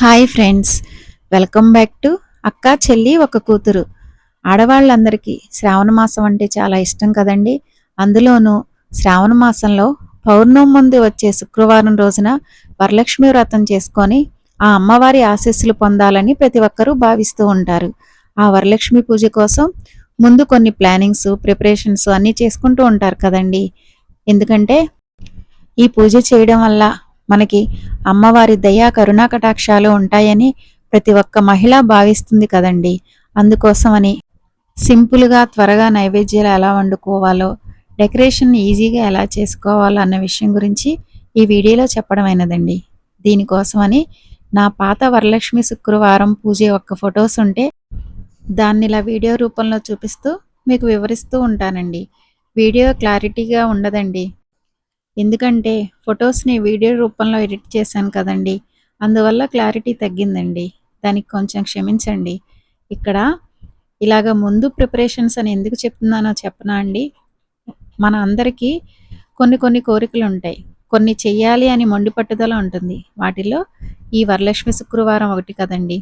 Hi friends, welcome back to అక్క చెల్లి ఒక కూతురు. ఆడవాళ్ళందరికీ శ్రావణ మాసం అంటే చాలా ఇష్టం కదండి. అందులోనూ శ్రావణ మాసంలో పౌర్ణమి ముందు వచ్చే శుక్రవారం రోజున వరలక్ష్మి వ్రతం చేసుకొని ఆ అమ్మవారి ఆశీస్సులు పొందాలని ప్రతి ఒక్కరూ భావిస్తూ ఉంటారు. ఆ వరలక్ష్మి పూజ కోసం ముందు కొన్ని ప్లానింగ్స్, ప్రిపరేషన్స్ అన్నీ చేసుకుంటూ ఉంటారు కదండి. ఎందుకంటే ఈ పూజ చేయడం వల్ల మనకి అమ్మవారి దయా కరుణా కటాక్షాలు ఉంటాయని ప్రతి ఒక్క మహిళ భావిస్తుంది కదండి. అందుకోసమని సింపుల్గా త్వరగా నైవేద్యాలు ఎలా వండుకోవాలో, డెకరేషన్ ఈజీగా ఎలా చేసుకోవాలో అన్న విషయం గురించి ఈ వీడియోలో చెప్పడమైనదండి. దీనికోసమని నా పాత వరలక్ష్మి శుక్రవారం పూజ యొక్క ఫొటోస్ ఉంటే దాన్ని ఇలా వీడియో రూపంలో చూపిస్తూ మీకు వివరిస్తూ ఉంటానండి. వీడియో క్లారిటీగా ఉండదండి, ఎందుకంటే ఫొటోస్ని వీడియో రూపంలో ఎడిట్ చేశాను కదండి. అందువల్ల క్లారిటీ తగ్గిందండి. దానికి కొంచెం క్షమించండి. ఇక్కడ ఇలాగ ముందు ప్రిపరేషన్స్ అని ఎందుకు చెప్తున్నానో చెప్పనా అండి. మన అందరికీ కొన్ని కొన్ని కోరికలు ఉంటాయి, కొన్ని చెయ్యాలి అని మొండి పట్టుదల ఉంటుంది. వాటిల్లో ఈ వరలక్ష్మి శుక్రవారం ఒకటి కదండి.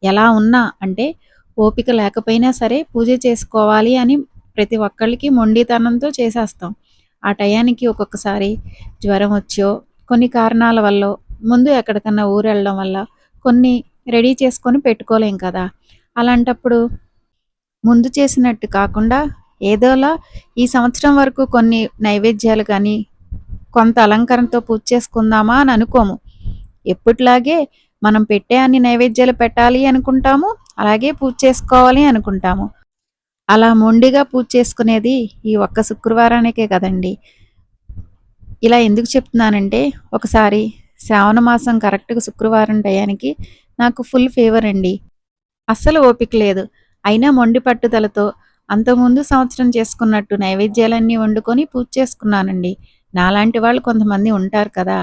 ఎలా ఉన్నా అంటే ఓపిక లేకపోయినా సరే పూజ చేసుకోవాలి అని ప్రతి ఒక్కళ్ళకి మొండితనంతో చేసేస్తాం. ఆ టయానికి ఒక్కొక్కసారి జ్వరం వచ్చో, కొన్ని కారణాల వల్ల ముందు ఎక్కడికన్నా ఊరు వెళ్ళడం వల్ల కొన్ని రెడీ చేసుకొని పెట్టుకోలేం కదా. అలాంటప్పుడు ముందు చేసినట్టు కాకుండా ఏదోలా ఈ సంవత్సరం వరకు కొన్ని నైవేద్యాలు కానీ కొంత అలంకరణతో పూజ చేసుకుందామా అని అనుకోము. ఎప్పటిలాగే మనం పెట్టే అన్ని నైవేద్యాలు పెట్టాలి అనుకుంటాము, అలాగే పూజ చేసుకోవాలి అనుకుంటాము. అలా మొండిగా పూజ చేసుకునేది ఈ ఒక్క శుక్రవారానికే కదండి. ఇలా ఎందుకు చెప్తున్నానంటే, ఒకసారి శ్రావణ మాసం కరెక్ట్గా శుక్రవారం టయానికి నాకు ఫుల్ ఫీవర్ అండి. అస్సలు ఓపిక లేదు. అయినా మొండి పట్టుదలతో అంతకుముందు సంవత్సరం చేసుకున్నట్టు నైవేద్యాలన్నీ వండుకొని పూజ చేసుకున్నానండి. నాలాంటి వాళ్ళు కొంతమంది ఉంటారు కదా.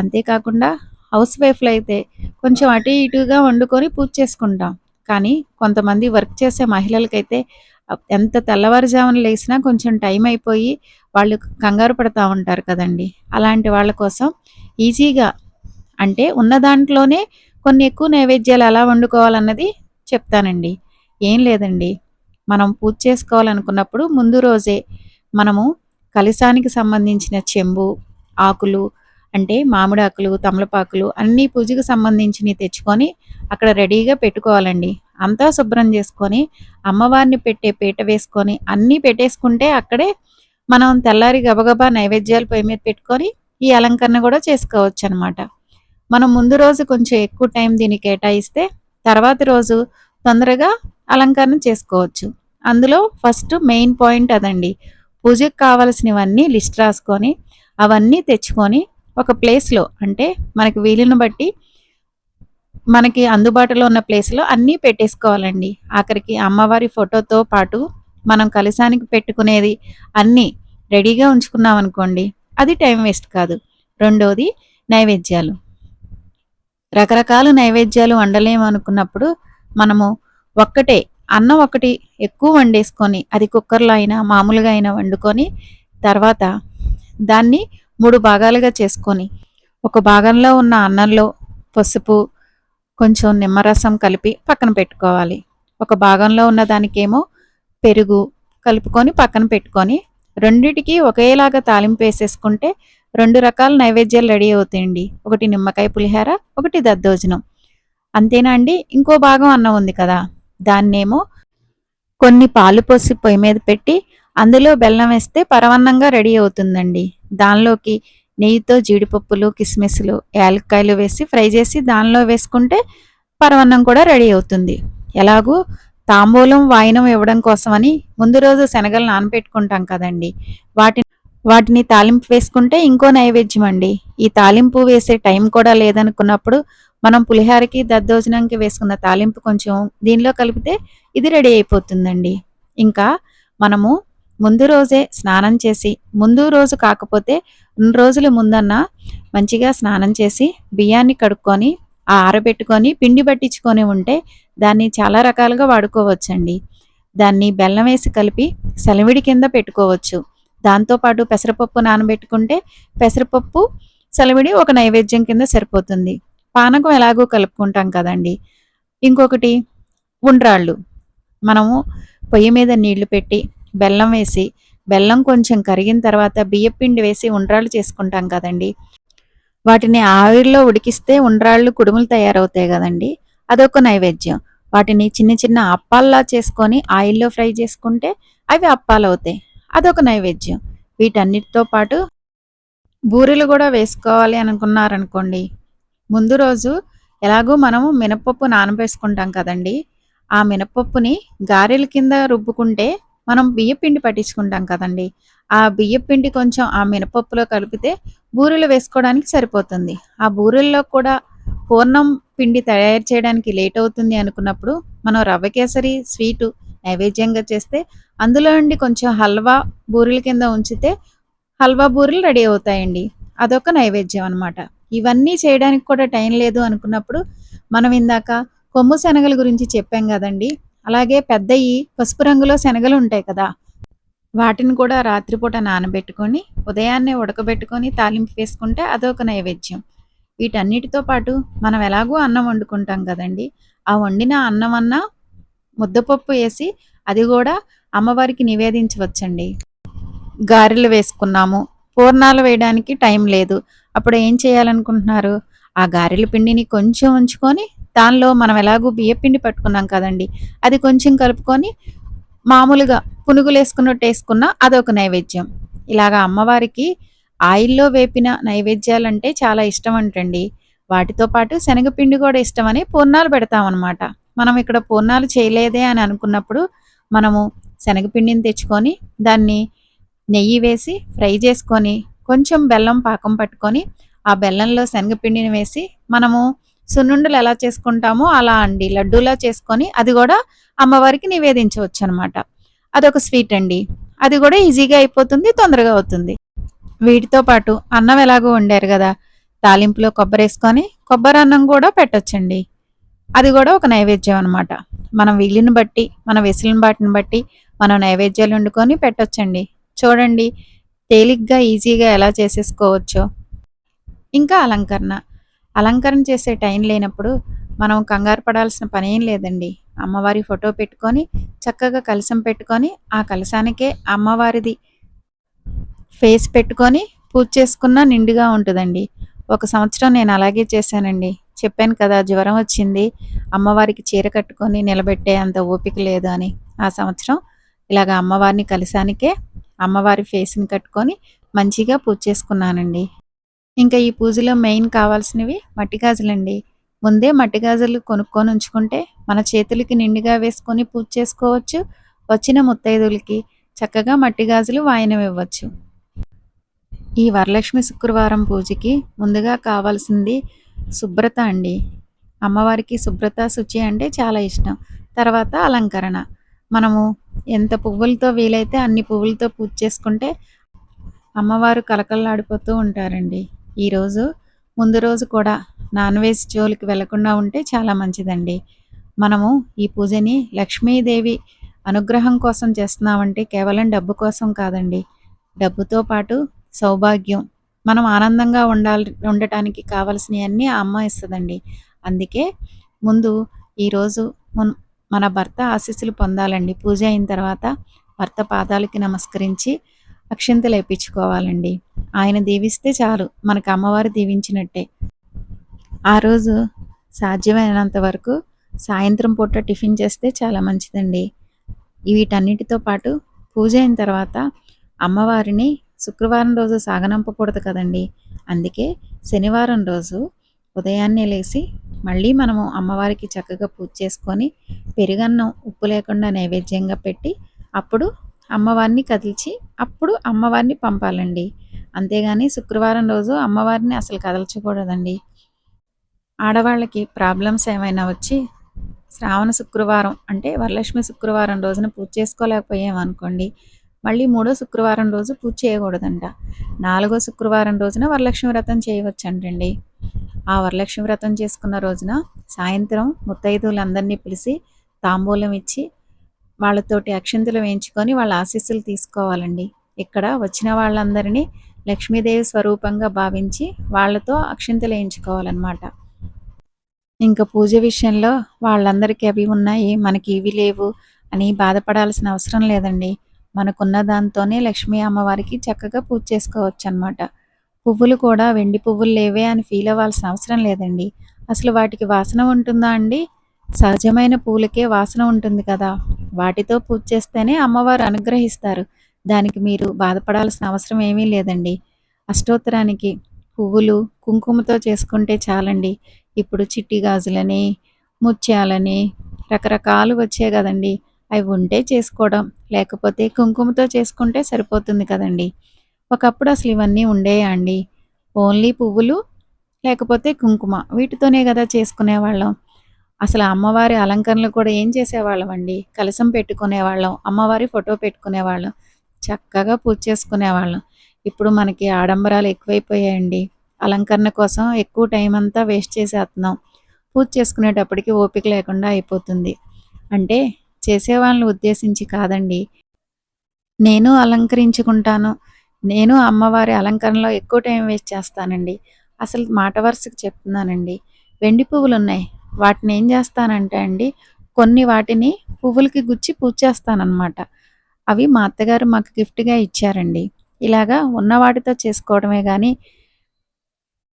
అంతేకాకుండా హౌస్ వైఫ్లు అయితే కొంచెం అటు ఇటుగా వండుకొని పూజ చేసుకుంటాం. కానీ కొంతమంది వర్క్ చేసే మహిళలకైతే ఎంత తెల్లవారుజామున లేసినా కొంచెం టైం అయిపోయి వాళ్ళు కంగారు పడతా ఉంటారు కదండి. అలాంటి వాళ్ళ కోసం ఈజీగా అంటే ఉన్న దాంట్లోనే కొన్ని ఎక్కువ నైవేద్యాలు ఎలా వండుకోవాలన్నది చెప్తానండి. ఏం లేదండి, మనం పూజ చేసుకోవాలనుకున్నప్పుడు ముందు రోజే మనము కలశానికి సంబంధించిన చెంబు, ఆకులు అంటే మామిడాకులు, తమలపాకులు అన్నీ పూజకు సంబంధించినవి తెచ్చుకొని అక్కడ రెడీగా పెట్టుకోవాలండి. అంతా శుభ్రం చేసుకొని అమ్మవారిని పెట్టే పీట వేసుకొని అన్నీ పెట్టేసుకుంటే అక్కడే మనం తెల్లారి గబగబా నైవేద్యాలు పొయ్యి మీద పెట్టుకొని ఈ అలంకరణ కూడా చేసుకోవచ్చు అనమాట. మనం ముందు రోజు కొంచెం ఎక్కువ టైం దీన్ని కేటాయిస్తే తర్వాత రోజు తొందరగా అలంకరణ చేసుకోవచ్చు. అందులో ఫస్ట్ మెయిన్ పాయింట్ అదండి. పూజకు కావలసినవన్నీ లిస్ట్ రాసుకొని అవన్నీ తెచ్చుకొని ఒక ప్లేస్లో అంటే మనకి వీలుని బట్టి మనకి అందుబాటులో ఉన్న ప్లేస్లో అన్నీ పెట్టేసుకోవాలండి. ఆఖరికి అమ్మవారి ఫోటోతో పాటు మనం కలశానికి పెట్టుకునేది అన్నీ రెడీగా ఉంచుకున్నాం అనుకోండి, అది టైం వేస్ట్ కాదు. రెండోది నైవేద్యాలు. రకరకాల నైవేద్యాలు వండలేము అనుకున్నప్పుడు మనము ఒక్కటే అన్నం ఒకటి ఎక్కువ వండేసుకొని అది కుక్కర్లో అయినా మామూలుగా అయినా వండుకొని తర్వాత దాన్ని 3 భాగాలుగా చేసుకొని ఒక భాగంలో ఉన్న అన్నంలో పసుపు, కొంచెం నిమ్మరసం కలిపి పక్కన పెట్టుకోవాలి. ఒక భాగంలో ఉన్న దానికేమో పెరుగు కలుపుకొని పక్కన పెట్టుకొని రెండిటికి ఒకేలాగా తాలింపు వేసేసుకుంటే 2 రకాల నైవేద్యాలు రెడీ అవుతాయండి. ఒకటి నిమ్మకాయ పులిహార, ఒకటి దద్దోజనం. అంతేనా అండి. ఇంకో భాగం అన్నం ఉంది కదా, దాన్నేమో కొన్ని పాలు పోసి పొయ్యి మీద పెట్టి అందులో బెల్లం వేస్తే పరవన్నంగా రెడీ అవుతుందండి. దానిలోకి నెయ్యితో జీడిపప్పులు, కిస్మిస్లు, యాలక్కాయలు వేసి ఫ్రై చేసి దానిలో వేసుకుంటే పరవన్నం కూడా రెడీ అవుతుంది. ఎలాగూ తాంబూలం వాయినం ఇవ్వడం కోసమని ముందు రోజు శనగలు నానబెట్టుకుంటాం కదండి. వాటిని తాలింపు వేసుకుంటే ఇంకో నైవేద్యం అండి. ఈ తాలింపు వేసే టైం కూడా లేదనుకున్నప్పుడు మనం పులిహారకి, దద్దోజనంకి వేసుకున్న తాలింపు కొంచెం దీనిలో కలిపితే ఇది రెడీ అయిపోతుందండి. ఇంకా మనము ముందు రోజే స్నానం చేసి, ముందు రోజు కాకపోతే 2 రోజుల ముందన్న మంచిగా స్నానం చేసి బియ్యాన్ని కడుక్కొని ఆరబెట్టుకొని పిండి పట్టించుకొని ఉంటే దాన్ని చాలా రకాలుగా వాడుకోవచ్చండి. దాన్ని బెల్లం వేసి కలిపి సెలవిడి కింద పెట్టుకోవచ్చు. దాంతోపాటు పెసరపప్పు నానబెట్టుకుంటే పెసరపప్పు సెలవిడి ఒక నైవేద్యం కింద సరిపోతుంది. పానకం ఎలాగో కలుపుకుంటాం కదండీ! ఇంకొకటి ఉండ్రాళ్ళు. మనము పొయ్యి మీద నీళ్లు పెట్టి, బెల్లం వేసి, బెల్లం కొంచెం కరిగిన తర్వాత బియ్యపిండి వేసి ఉండ్రాళ్ళు చేసుకుంటాం కదండీ! వాటిని ఆవిరిలో ఉడికిస్తే ఉండ్రాళ్ళు, కుడుములు తయారవుతాయి గదండీ! అదొక నైవేద్యం. వాటిని చిన్న చిన్న అప్పాల్లా చేసుకొని ఆయిల్‌లో ఫ్రై చేసుకుంటే అవి అప్పాలవుతాయి. అదొక నైవేద్యం. వీటన్నిటితో పాటు బూరెలు గూడా వేసుకోవాలి అనుకున్నారనుకోండి, ముందు రోజు ఎలాగో మనము మినపప్పు నానబేసుకుంటాం కదండీ! ఆ మినపప్పుని గారెల కింద రుబ్బుకుంటే మనం బియ్యపిండి పట్టించుకుంటాం కదండీ! ఆ బియ్యపిండి కొంచెం ఆ మినపప్పులో కలిపితే బూరెలు వేసుకోవడానికి సరిపోతుంది. ఆ బూరెల్లో కూడా పూర్ణం పిండి తయారు చేయడానికి లేట్ అవుతుంది అనుకున్నప్పుడు మనం రవ్వ కేసరి స్వీటు నైవేద్యంగా చేస్తే అందులో నుండి కొంచెం హల్వా బూరెల కింద ఉంచితే హల్వా బూరెలు రెడీ అవుతాయండి. అదొక నైవేద్యం అనమాట. ఇవన్నీ చేయడానికి కూడా టైం లేదు అనుకున్నప్పుడు మనం ఇందాక కొమ్ము శనగల గురించి చెప్పాం గదండీ! అలాగే పెద్దయి పసుపు రంగులో శనగలుంటాయి కదా! వాటిని కూడా రాత్రిపూట నానబెట్టుకొని, ఉదయాన్నే ఉడకబెట్టుకొని తాలింపు వేసుకుంటే అదొక నైవేద్యం. వీటన్నిటితో పాటు మనం ఎలాగో అన్నం వండుకుంటాం గదండీ! ఆ వండిన అన్నమన్నా ముద్దపప్పు ఏసి అది గూడా అమ్మవారికి నివేదించవచ్చండి. గారెలు వేసుకున్నాము. పూర్ణాలు వేయడానికి టైం లేదు. అప్పుడు ఏం చేయాలనుకుంటున్నారు? ఆ గారెల పిండిని కొంచెం ఉంచుకొని, దానిలో మనం ఎలాగో బియ్యపిండి పట్టుకున్నాం కదండీ! అది కొంచెం కలుపుకొని, మామూలుగా పునుగులేసుకున్నట్టేసుకున్నా అదొక నైవేద్యం. ఇలాగ అమ్మవారికి ఆయిల్‌లో వేపిన నైవేద్యాలంటే చాలా ఇష్టమంటండి. వాటితో పాటు శనగపిండి గూడా ఇష్టమని పూర్ణాలు పెడతామనమాట. మనం ఇక్కడ పూర్ణాలు చేయలేదే అని అనుకున్నప్పుడు, మనము శనగపిండిని తెచ్చుకొని, దాన్ని నెయ్యి వేసి ఫ్రై చేసుకొని, కొంచెం బెల్లం పాకం పట్టుకొని, ఆ బెల్లంలో శనగపిండిని వేసి, మనము సున్నుండలు ఎలా చేసుకుంటామో అలా అండి. లడ్డూలా చేసుకొని, అది గూడా అమ్మవారికి నివేదించవచ్చనమాట. అదొక స్వీట్ అండి. అది గూడా ఈజీగా అయిపోతుంది, తొందరగా అవుతుంది. వీటితో పాటు అన్నం ఎలాగో వండారు గదా! తాలింపులో కొబ్బరేసుకొని, కొబ్బరన్నం గూడా పెట్టొచ్చండి. అది గూడా ఒక నైవేద్యం అనమాట. మనం వీలుని బట్టి, మన వెసులుబాటుని బట్టి మనం నైవేద్యాలు వండుకొని పెట్టొచ్చండి. చూడండి తేలిగ్గా, ఈజీగా ఎలా చేసేసుకోవచ్చో. ఇంకా అలంకరణ. అలంకరణ చేసే టైం లేనప్పుడు మనం కంగారు పడాల్సిన పనేం లేదండి. అమ్మవారి ఫోటో పెట్టుకొని, చక్కగా కలశం పెట్టుకొని, ఆ కలశానికే అమ్మవారిది ఫేస్ పెట్టుకొని పూజ చేసుకున్నా నిండుగా ఉంటదండి. ఒక సంవత్సరం నేను అలాగే చేశానండి. చెప్పాను కదా! జ్వరం వచ్చింది. అమ్మవారికి చీర కట్టుకొని నిలబెట్టే అంత ఓపిక లేదు అని. ఆ సంవత్సరం ఇలాగ అమ్మవారిని కలశానికే అమ్మవారి ఫేస్‌ని కట్టుకొని మంచిగా పూజ చేసుకున్నానండి. ఇంకా ఈ పూజలో మెయిన్ కావాల్సినవి మట్టి గాజులండి. ముందే మట్టి గాజులు కొనుక్కొని ఉంచుకుంటే మన చేతులకి నిండుగా వేసుకొని పూజ చేసుకోవచ్చు. వచ్చిన ముత్తైదులకి చక్కగా మట్టి గాజులు వాయనం ఇవ్వచ్చు. ఈ వరలక్ష్మి శుక్రవారం పూజకి ముందుగా కావాల్సింది శుభ్రత అండి. అమ్మవారికి శుభ్రత, శుచి అంటే చాలా ఇష్టం. తర్వాత అలంకరణ. మనము ఎంత పువ్వులతో వీలైతే అన్ని పువ్వులతో పూజ చేసుకుంటే అమ్మవారు కళకళలాడిపోతూ ఉంటారండి. ఈరోజు ముందు రోజు కూడా నాన్ వెజ్ జోలికి వెళ్ళకుండా ఉంటే చాలా మంచిదండి. మనము ఈ పూజని లక్ష్మీదేవి అనుగ్రహం కోసం చేస్తున్నామంటే కేవలం డబ్బు కోసం కాదండి. డబ్బుతో పాటు సౌభాగ్యం, మనం ఆనందంగా ఉండటానికి కావాల్సినయన్నీ ఆ అమ్మ ఇస్తదండి. అందుకే ముందు ఈరోజు మన భర్త ఆశీస్సులు పొందాలండి. పూజ అయిన తర్వాత భర్త పాదాలకి నమస్కరించి అక్షింతలేపించుకోవాలండి. ఆయన దీవిస్తే చాలు మనకు అమ్మవారు దీవించినట్టే. ఆ రోజు సాధ్యమైనంత వరకు సాయంత్రం పూట టిఫిన్ చేస్తే చాలా మంచిదండి. వీటన్నిటితో పాటు పూజ అయిన తర్వాత అమ్మవారిని శుక్రవారం రోజు సాగనంపకూడదు కదండీ! అందుకే శనివారం రోజు ఉదయాన్నే లేసి మళ్ళీ మనము అమ్మవారికి చక్కగా పూజ చేసుకొని, పెరుగన్నం ఉప్పు లేకుండా నైవేద్యంగా పెట్టి, అప్పుడు అమ్మవారిని కదిల్చి, అప్పుడు అమ్మవారిని పంపాలండి. అంతేగాని శుక్రవారం రోజు అమ్మవారిని అసలు కదల్చకూడదండి. ఆడవాళ్ళకి ప్రాబ్లమ్స్ ఏమైనా వచ్చి శ్రావణ శుక్రవారం అంటే వరలక్ష్మి శుక్రవారం రోజున పూజ చేసుకోలేకపోయామనుకోండి, మళ్ళీ మూడో శుక్రవారం రోజు పూజ చేయకూడదంట. నాలుగో శుక్రవారం రోజున వరలక్ష్మి వ్రతం చేయవచ్చంటండి. ఆ వరలక్ష్మి వ్రతం చేసుకున్న రోజున సాయంత్రం ముత్తైదువులందరినీ పిలిచి తాంబూలం ఇచ్చి వాళ్ళతోటి అక్షింతలు వేయించుకొని వాళ్ళ ఆశీస్సులు తీసుకోవాలండి. ఇక్కడ వచ్చిన వాళ్ళందరినీ లక్ష్మీదేవి స్వరూపంగా భావించి వాళ్ళతో అక్షింతలు వేయించుకోవాలన్నమాట. ఇంక పూజ విషయంలో వాళ్ళందరికీ అవి ఉన్నాయి, మనకి ఇవి లేవు అని బాధపడాల్సిన అవసరం లేదండి. మనకున్న దాంతోనే లక్ష్మీ అమ్మవారికి చక్కగా పూజ చేసుకోవచ్చనమాట. పువ్వులు కూడా వెండి పువ్వులు లేవే అని ఫీల్ అవ్వాల్సిన అవసరం లేదండి. అసలు వాటికి వాసన ఉంటుందా అండి? సహజమైన పూలకే వాసన ఉంటుంది కదా! వాటితో పూజ చేస్తేనే అమ్మవారు అనుగ్రహిస్తారు. దానికి మీరు బాధపడాల్సిన అవసరం ఏమీ లేదండి. అష్టోత్తరానికి పువ్వులు, కుంకుమతో చేసుకుంటే చాలండి. ఇప్పుడు చిట్టి గాజులని, ముత్యాలని రకరకాలు వచ్చాయి గదండీ! అవి ఉంటే చేసుకోవడం, లేకపోతే కుంకుమతో చేసుకుంటే సరిపోతుంది కదండీ! ఒకప్పుడు అసలు ఇవన్నీ ఉండేయా అండి? ఓన్లీ పువ్వులు, లేకపోతే కుంకుమ వీటితోనే గదా చేసుకునేవాళ్ళం. అసలు అమ్మవారి అలంకరణలు కూడా ఏం చేసేవాళ్ళమండి? కలశం పెట్టుకునేవాళ్ళం, అమ్మవారి ఫోటో పెట్టుకునేవాళ్ళం, చక్కగా పూజ చేసుకునేవాళ్ళం. ఇప్పుడు మనకి ఆడంబరాలు ఎక్కువైపోయాయండి. అలంకరణ కోసం ఎక్కువ టైం అంతా వేస్ట్ చేసేస్తున్నాం. పూజ చేసుకునేటప్పటికి ఓపిక లేకుండా అయిపోతుంది. అంటే చేసేవాళ్ళని ఉద్దేశించి కాదండి. నేను అలంకరించుకుంటాను. నేను అమ్మవారి అలంకరణలో ఎక్కువ టైం వేస్ట్ చేస్తానండి. అసలు మాట వరుసకి చెప్తున్నానండి. వెండి పువ్వులున్నాయి. వాటినేం జేస్తానంటే అండి, కొన్ని వాటిని పువ్వులకి గుచ్చి పూజ చేస్తాననమాట. అవి మా అత్తగారు మాకు గిఫ్ట్‌గా ఇచ్చారండి. ఇలాగా ఉన్న వాటితో చేసుకోవడమే గానీ,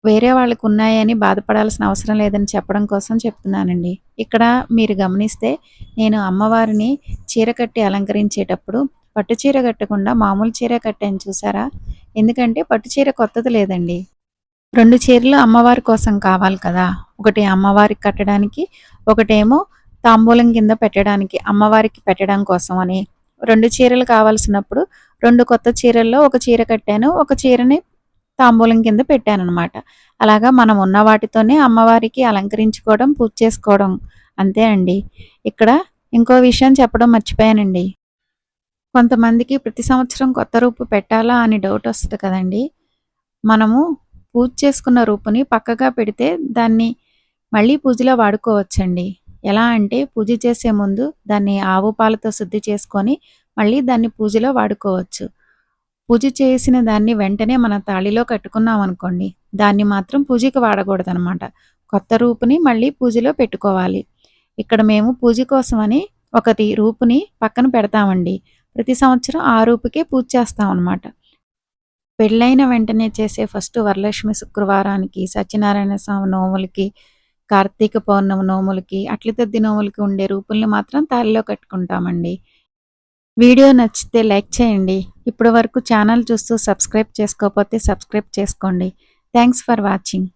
వేరే వాళ్ళకున్నాయని బాధపడాల్సిన అవసరం లేదని చెప్పడం కోసం చెప్తున్నానండి. ఇక్కడ మీరు గమనిస్తే నేను అమ్మవారిని చీర కట్టి అలంకరించేటప్పుడు పట్టు చీర కట్టకుండా మామూలు చీరే కట్టాను చూసారా? ఎందుకంటే పట్టు చీర కొత్తది లేదండి. 2 చీరలు అమ్మవారి కోసం కావాలి కదా! ఒకటి అమ్మవారికి కట్టడానికి, ఒకటేమో తాంబూలం కింద పెట్టడానికి, అమ్మవారికి పెట్టడం కోసం అని 2 చీరలు కావాల్సినప్పుడు 2 కొత్త చీరల్లో ఒక చీర కట్టాను. ఒక చీరని తాంబూలం కింద పెట్టాననమాట. అలాగా మనం ఉన్న వాటితోనే అమ్మవారికి అలంకరించుకోవడం, పూజ చేసుకోవడం అంతే అండి. ఇక్కడ ఇంకో విషయం చెప్పడం మర్చిపోయానండి. కొంతమందికి ప్రతి సంవత్సరం కొత్త రూపు పెట్టాలా అని డౌటొస్తది కదండీ! మనము పూజ చేసుకున్న రూపుని పక్కగా పెడితే దాన్ని మళ్ళీ పూజలో వాడుకోవచ్చండి. ఎలా అంటే పూజ చేసే ముందు దాన్ని ఆవు పాలతో శుద్ధి చేసుకొని మళ్ళీ దాన్ని పూజలో వాడుకోవచ్చు. పూజ చేసిన దాన్ని వెంటనే మన తాళిలో కట్టుకున్నామనుకోండి, దాన్ని మాత్రం పూజకి వాడకూడదనమాట. కొత్త రూపుని మళ్ళీ పూజలో పెట్టుకోవాలి. ఇక్కడ మేము పూజ కోసమని ఒకటి రూపుని పక్కన పెడతామండి. ప్రతి సంవత్సరం ఆ రూపుకే పూజ చేస్తామనమాట. పెళ్ళైన వెంటనే చేసే ఫస్ట్ వరలక్ష్మి శుక్రవారానికి, సత్యనారాయణ స్వామి నోములకి, కార్తీక పౌర్ణమి నోములకి, అట్ల తద్ది నోములకి ఉండే రూపుల్ని మాత్రం తాళిలో కట్టుకుంటామండి. వీడియో నచ్చితే లైక్ చేయండి. ఇప్పటి వరకు ఛానల్ చూస్తూ సబ్స్క్రైబ్ చేసుకోకపోతే సబ్స్క్రైబ్ చేసుకోండి. Thanks for watching.